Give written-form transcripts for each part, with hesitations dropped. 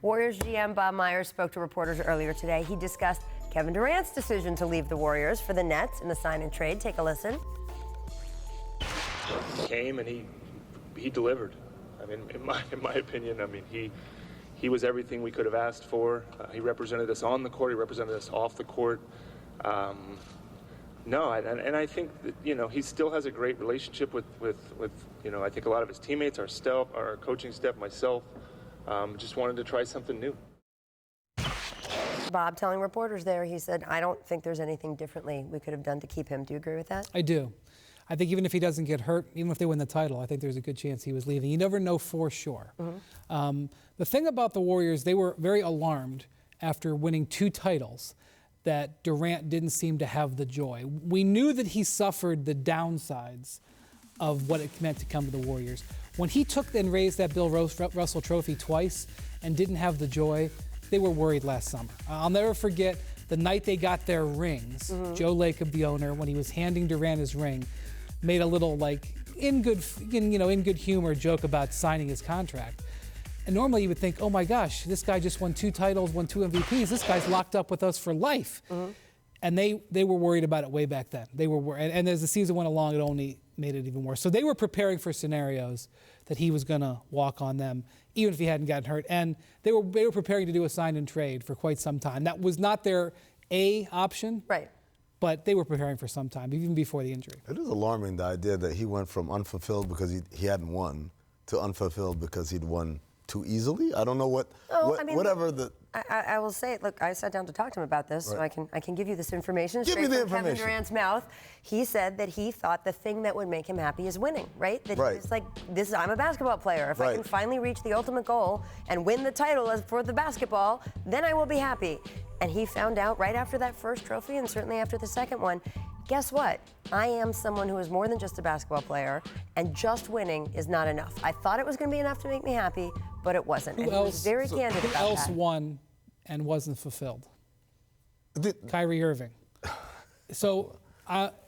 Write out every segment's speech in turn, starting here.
Warriors GM Bob Myers spoke to reporters earlier today. He discussed Kevin Durant's decision to leave the Warriors for the Nets in the sign and trade. Take a listen. He came and he delivered. I mean, in my opinion, I mean, he was everything we could have asked for. He represented us on the court. He represented us off the court. I think that, he still has a great relationship with I think a lot of his teammates, our staff, our coaching staff, myself. Just wanted to try something new. Bob telling reporters there, he said, I don't think there's anything differently we could have done to keep him. Do you agree with that? I do. I think even if he doesn't get hurt, even if they win the title, I think there's a good chance he was leaving. You never know for sure. Mm-hmm. The thing about the Warriors, they were very alarmed after winning 2 titles that Durant didn't seem to have the joy. We knew that he suffered the downsides of what it meant to come to the Warriors. When he took and raised that Bill Russell trophy twice and didn't have the joy, they were worried last summer. I'll never forget the night they got their rings. Mm-hmm. Joe Lacob, the owner, when he was handing Durant his ring, made a little in good humor joke about signing his contract. And normally you would think, oh my gosh, this guy just won 2 titles, won 2 MVPs. This guy's locked up with us for life. Mm-hmm. And they were worried about it way back then. They were worried, and as the season went along, it only made it even worse. So they were preparing for scenarios that he was going to walk on them, even if he hadn't gotten hurt. And they were preparing to do a sign and trade for quite some time. That was not their A option, right? But they were preparing for some time, even before the injury. It is alarming, the idea that he went from unfulfilled because he hadn't won to unfulfilled because he'd won too easily. I don't know whatever the. I will say, look, I sat down to talk to him about this, right. So I can give you this information straight from Kevin Durant's mouth. He said that he thought the thing that would make him happy is winning, right? That right. He was like, I'm a basketball player. If I can finally reach the ultimate goal and win the title for the basketball, then I will be happy. And he found out right after that first trophy, and certainly after the second one, guess what? I am someone who is more than just a basketball player, and just winning is not enough. I thought it was going to be enough to make me happy, but it wasn't. And he was very candid about that. Who else won and wasn't fulfilled? Kyrie Irving. So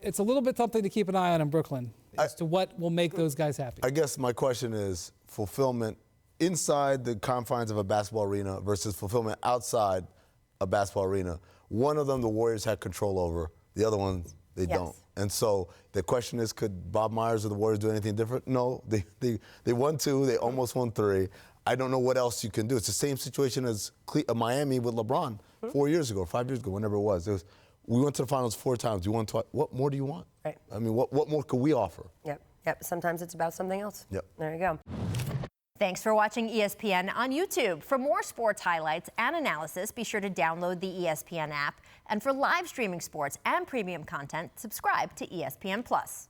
it's a little bit something to keep an eye on in Brooklyn as to what will make those guys happy. I guess my question is fulfillment inside the confines of a basketball arena versus fulfillment outside a basketball arena. One of them the Warriors had control over, the other one they don't. And so the question is, could Bob Myers or the Warriors do anything different? No, they won 2, they almost won 3. I don't know what else you can do. It's the same situation as Miami with LeBron 4 years ago, 5 years ago, whenever it was. We went to the finals 4 times. You won twice. What more do you want? Right. I mean, what more could we offer? Yep. Sometimes it's about something else. Yep. There you go. Thanks for watching ESPN on YouTube. For more sports highlights and analysis, be sure to download the ESPN app. And for live streaming sports and premium content, subscribe to ESPN+.